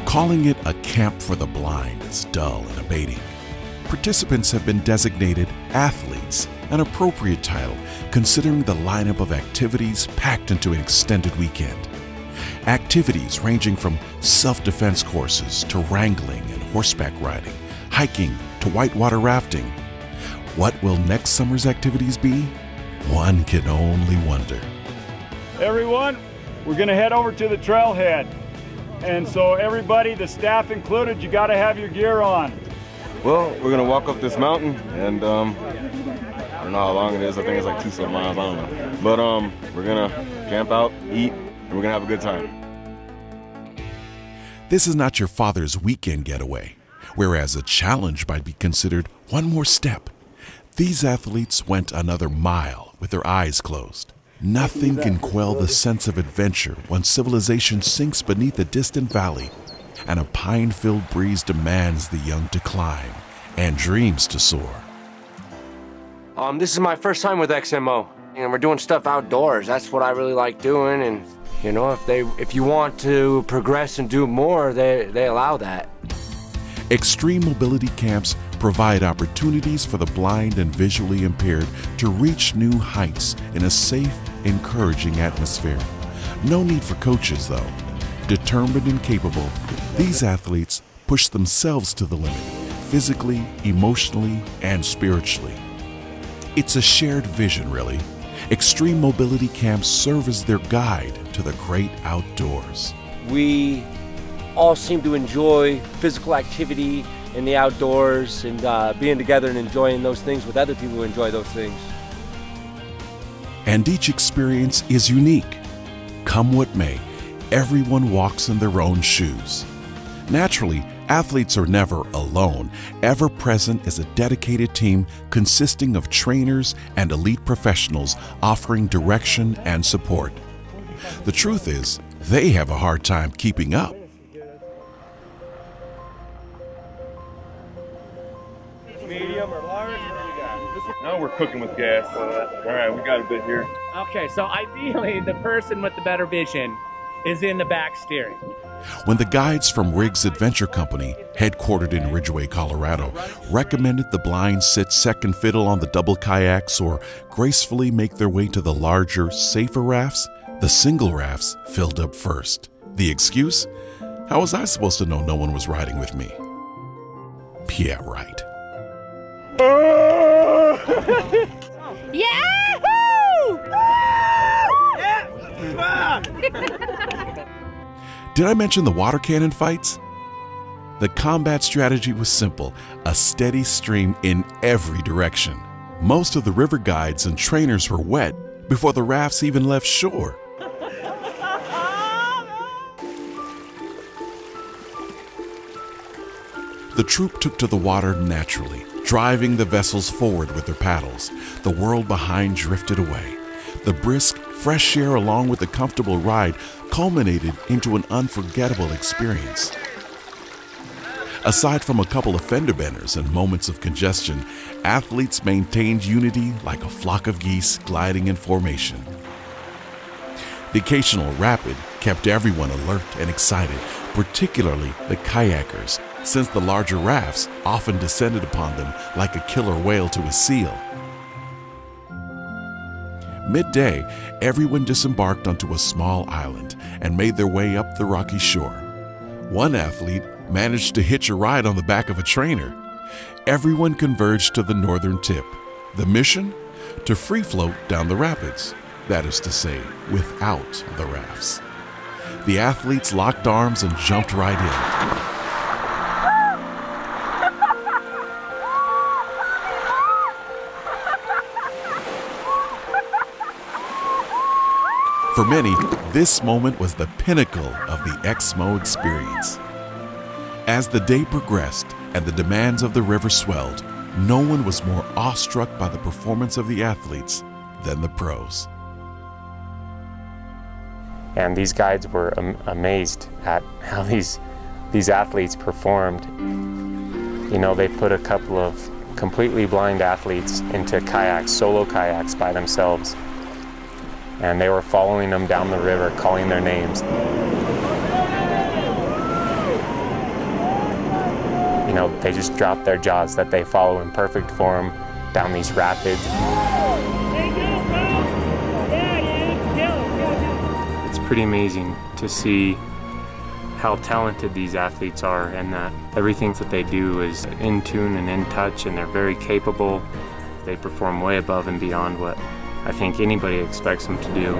Calling it a camp for the blind is dull and abating. Participants have been designated athletes, an appropriate title considering the lineup of activities packed into an extended weekend. Activities ranging from self-defense courses to wrangling and horseback riding, hiking to whitewater rafting. What will next summer's activities be? One can only wonder. Everyone, we're going to head over to the trailhead. And so everybody, the staff included, you got to have your gear on. Well, we're going to walk up this mountain, and I don't know how long it is. I think it's like 2-some miles, I don't know. But we're going to camp out, eat, and we're going to have a good time. This is not your father's weekend getaway, whereas a challenge might be considered one more step. These athletes went another mile with their eyes closed. Nothing can quell the sense of adventure when civilization sinks beneath a distant valley and a pine-filled breeze demands the young to climb and dreams to soar. This is my first time with XMO, and we're doing stuff outdoors. That's what I really like doing, and you know, if you want to progress and do more, they allow that. Extreme mobility camps provide opportunities for the blind and visually impaired to reach new heights in a safe, encouraging atmosphere. No need for coaches, though. Determined and capable, these athletes push themselves to the limit, physically, emotionally, and spiritually. It's a shared vision, really. Extreme mobility camps serve as their guide to the great outdoors. We all seem to enjoy physical activity in the outdoors and being together and enjoying those things with other people who enjoy those things. And each experience is unique. Come what may, everyone walks in their own shoes. Naturally, athletes are never alone. Ever present is a dedicated team consisting of trainers and elite professionals offering direction and support. The truth is, they have a hard time keeping up. Medium or large? What do you got? Now we're cooking with gas. All right, we got a bit here. Okay, so ideally, the person with the better vision is in the back steering. When the guides from Riggs Adventure Company, headquartered in Ridgway, Colorado, recommended the blind sit second fiddle on the double kayaks or gracefully make their way to the larger, safer rafts, the single rafts filled up first. The excuse? How was I supposed to know no one was riding with me? Yeah, right. Yahoo! Did I mention the water cannon fights? The combat strategy was simple, a steady stream in every direction. Most of the river guides and trainers were wet before the rafts even left shore. The troop took to the water naturally, driving the vessels forward with their paddles. The world behind drifted away. The brisk, fresh air along with the comfortable ride culminated into an unforgettable experience. Aside from a couple of fender benders and moments of congestion, athletes maintained unity like a flock of geese gliding in formation. The occasional rapid kept everyone alert and excited, particularly the kayakers, since the larger rafts often descended upon them like a killer whale to a seal. Midday, everyone disembarked onto a small island and made their way up the rocky shore. One athlete managed to hitch a ride on the back of a trainer. Everyone converged to the northern tip. The mission? To free float down the rapids. That is to say, without the rafts. The athletes locked arms and jumped right in. For many, this moment was the pinnacle of the Xmo experience. As the day progressed and the demands of the river swelled, no one was more awestruck by the performance of the athletes than the pros. And these guides were amazed at how these athletes performed. You know, they put a couple of completely blind athletes into kayaks, solo kayaks by themselves. And they were following them down the river, calling their names. You know, they just dropped their jaws that they follow in perfect form down these rapids. It's pretty amazing to see how talented these athletes are, and that everything that they do is in tune and in touch, and they're very capable. They perform way above and beyond what I think anybody expects them to do.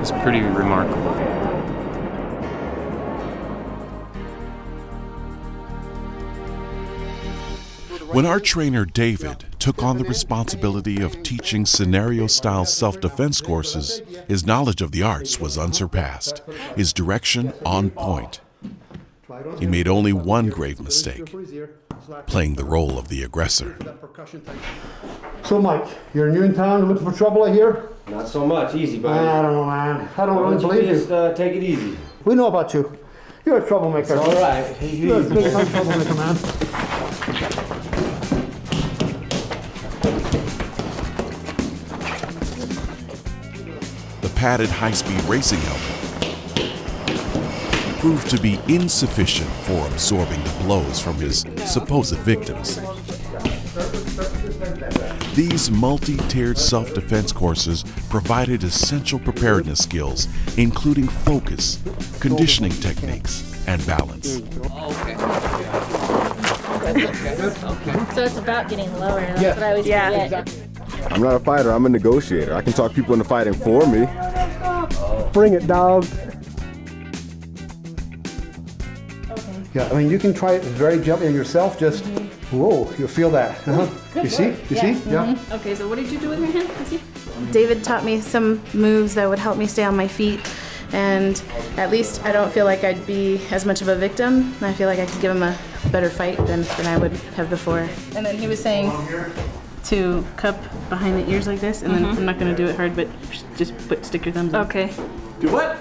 It's pretty remarkable. When our trainer David took on the responsibility of teaching scenario-style self-defense courses, his knowledge of the arts was unsurpassed, his direction on point. He made only one grave mistake: playing the role of the aggressor. So Mike, you're new in town, looking for trouble, I hear? Not so much, easy, buddy. I don't know, man. I don't really believe you. Just take it easy. We know about you. You're a troublemaker. All right. You're a big time troublemaker, man. The padded high-speed racing helmet proved to be insufficient for absorbing the blows from his supposed victims. These multi-tiered self-defense courses provided essential preparedness skills, including focus, conditioning techniques, and balance. Okay. So it's about getting lower. That's what I always forget. Exactly. I'm not a fighter, I'm a negotiator. I can talk people into fighting for me. Bring it, dog. Yeah, I mean, you can try it very gently on yourself, just, whoa, you'll feel that. You see? You see? Yeah. Okay, so what did you do with your hand? Let's see. David taught me some moves that would help me stay on my feet, and at least I don't feel like I'd be as much of a victim. I feel like I could give him a better fight than I would have before. And then he was saying to cup behind the ears like this, and then I'm not going to do it hard, but just stick your thumbs up. Okay. Do what?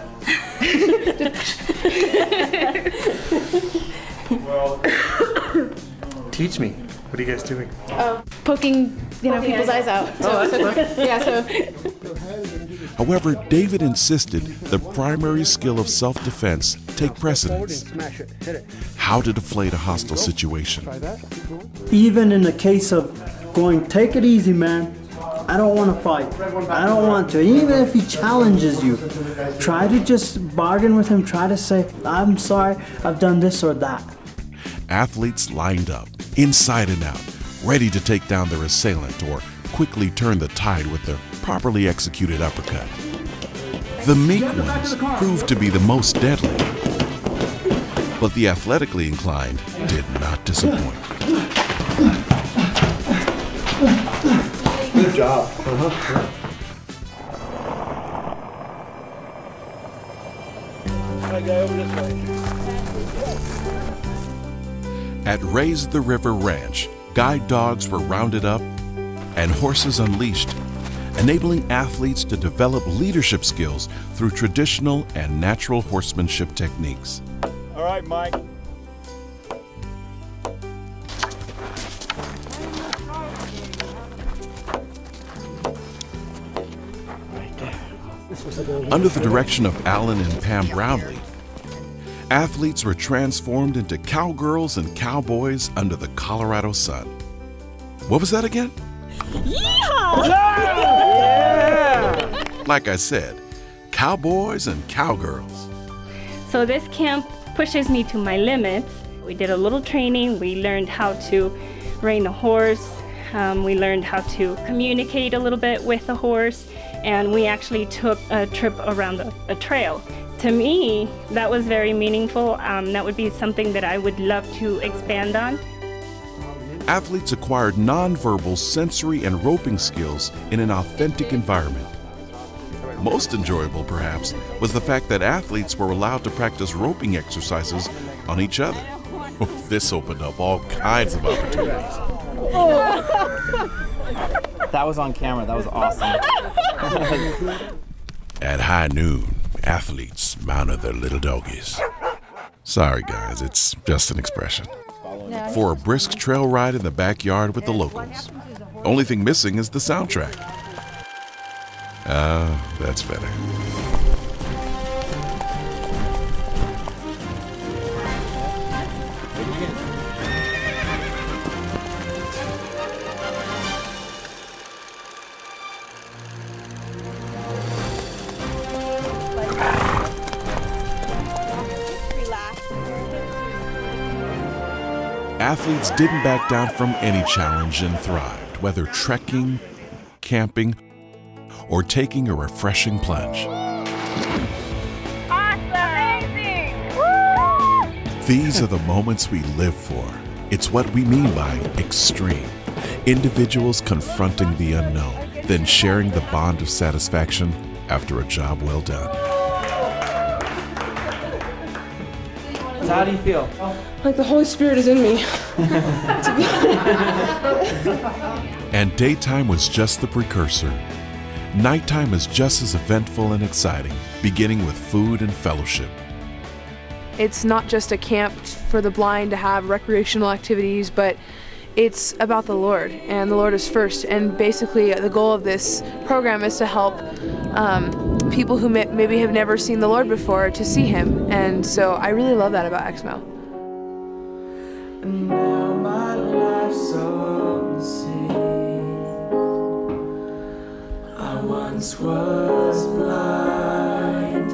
Teach me. What are you guys doing? Oh, poking, people's eyes out. However, David insisted the primary skill of self-defense take precedence. How to deflate a hostile situation. Even in the case of going, take it easy, man. I don't want to fight. I don't want to. Even if he challenges you, try to just bargain with him. Try to say, I'm sorry, I've done this or that. Athletes lined up, inside and out, ready to take down their assailant or quickly turn the tide with their properly executed uppercut. The meek ones proved to be the most deadly, but the athletically inclined did not disappoint. Good job. At Raise the River Ranch, guide dogs were rounded up and horses unleashed, enabling athletes to develop leadership skills through traditional and natural horsemanship techniques. All right, Mike. Under the direction of Alan and Pam Brownlee, athletes were transformed into cowgirls and cowboys under the Colorado sun. What was that again? Yeehaw! Yeah! Like I said, cowboys and cowgirls. So this camp pushes me to my limits. We did a little training. We learned how to rein a horse. We learned how to communicate a little bit with the horse. and we actually took a trip around a trail. To me, that was very meaningful. That would be something that I would love to expand on. Athletes acquired nonverbal sensory and roping skills in an authentic environment. Most enjoyable, perhaps, was the fact that athletes were allowed to practice roping exercises on each other. This opened up all kinds of opportunities. That was on camera. That was awesome. At high noon, athletes mounted their little doggies. Sorry guys, it's just an expression. For a brisk trail ride in the backyard with the locals. Only thing missing is the soundtrack. That's better. Athletes didn't back down from any challenge and thrived, whether trekking, camping, or taking a refreshing plunge. Amazing! Woo! These are the moments we live for. It's what we mean by extreme. Individuals confronting the unknown, then sharing the bond of satisfaction after a job well done. So how do you feel? Like the Holy Spirit is in me. And daytime was just the precursor. Nighttime is just as eventful and exciting, beginning with food and fellowship. It's not just a camp for the blind to have recreational activities, but it's about the Lord, and the Lord is first. And basically the goal of this program is to help people who maybe have never seen the Lord before to see Him. And so I really love that about XMO. Now my life's on the sea. I once was blind,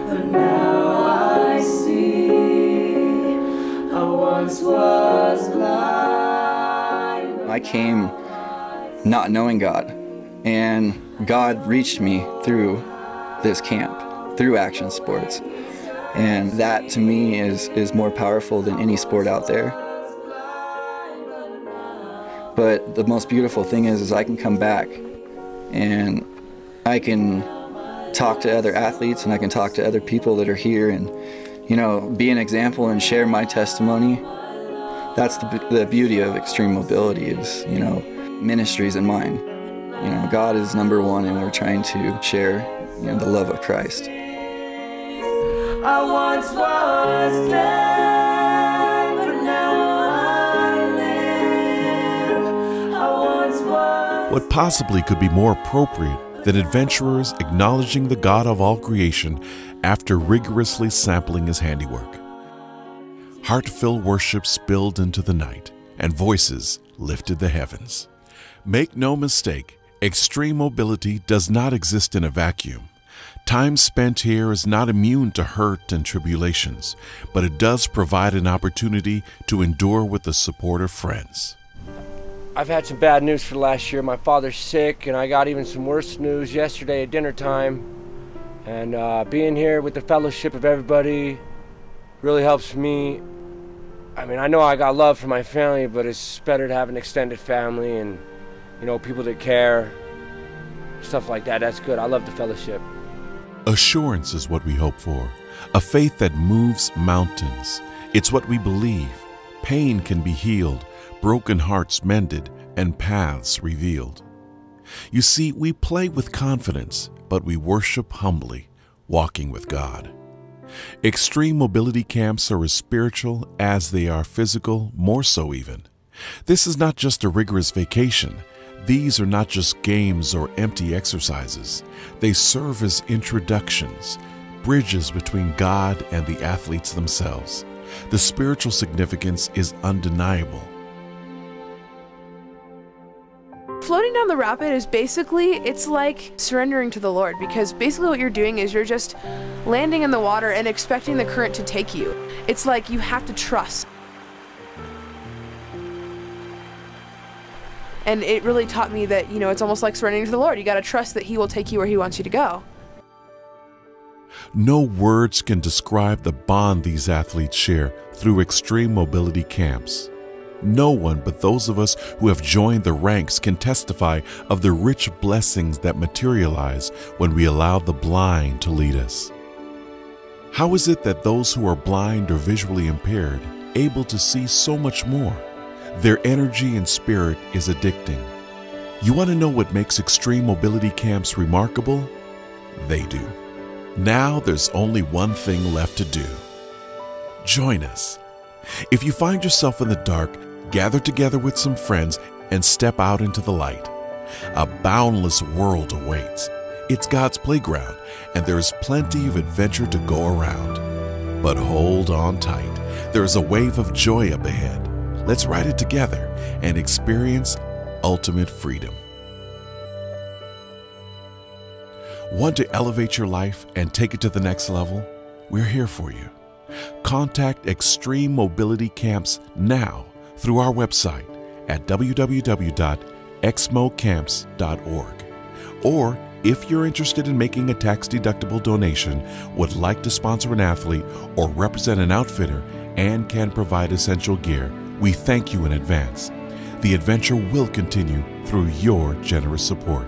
but now I see. I once was blind. I came not knowing God, and God reached me through this camp, through action sports. And that to me is more powerful than any sport out there. But the most beautiful thing is I can come back and I can talk to other athletes and I can talk to other people that are here and, you know, be an example and share my testimony. That's the beauty of extreme mobility is, you know, ministries in mind. You know, God is number one and we're trying to share, you know, the love of Christ. I once was dead, but now I live. I once was. What possibly could be more appropriate than adventurers acknowledging the God of all creation after rigorously sampling His handiwork? Heart-filled worship spilled into the night, and voices lifted the heavens. Make no mistake, extreme mobility does not exist in a vacuum. Time spent here is not immune to hurt and tribulations, but it does provide an opportunity to endure with the support of friends. I've had some bad news for last year. My father's sick, and I got even some worse news yesterday at dinner time. And being here with the fellowship of everybody really helps me. I mean, I know I got love for my family, but it's better to have an extended family and, you know, people that care, stuff like that. That's good. I love the fellowship. Assurance is what we hope for, a faith that moves mountains. It's what we believe. Pain can be healed, broken hearts mended, and paths revealed. You see, we play with confidence, but we worship humbly, walking with God. Extreme mobility camps are as spiritual as they are physical, more so even. This is not just a rigorous vacation. These are not just games or empty exercises. They serve as introductions, bridges between God and the athletes themselves. The spiritual significance is undeniable. Floating down the rapid is basically, it's like surrendering to the Lord, because basically what you're doing is you're just landing in the water and expecting the current to take you. It's like you have to trust. And it really taught me that, it's almost like surrendering to the Lord. You got to trust that He will take you where He wants you to go. No words can describe the bond these athletes share through extreme mobility camps. No one but those of us who have joined the ranks can testify of the rich blessings that materialize when we allow the blind to lead us. How is it that those who are blind or visually impaired able to see so much more? Their energy and spirit is addicting. You want to know what makes extreme mobility camps remarkable? They do. Now there's only one thing left to do. Join us. If you find yourself in the dark, gather together with some friends and step out into the light. A boundless world awaits. It's God's playground, and there's plenty of adventure to go around. But hold on tight. There's a wave of joy up ahead. Let's ride it together and experience ultimate freedom. Want to elevate your life and take it to the next level? We're here for you. Contact Extreme Mobility Camps now through our website at www.exmocamps.org. Or if you're interested in making a tax-deductible donation, would like to sponsor an athlete or represent an outfitter, and can provide essential gear, we thank you in advance. The adventure will continue through your generous support.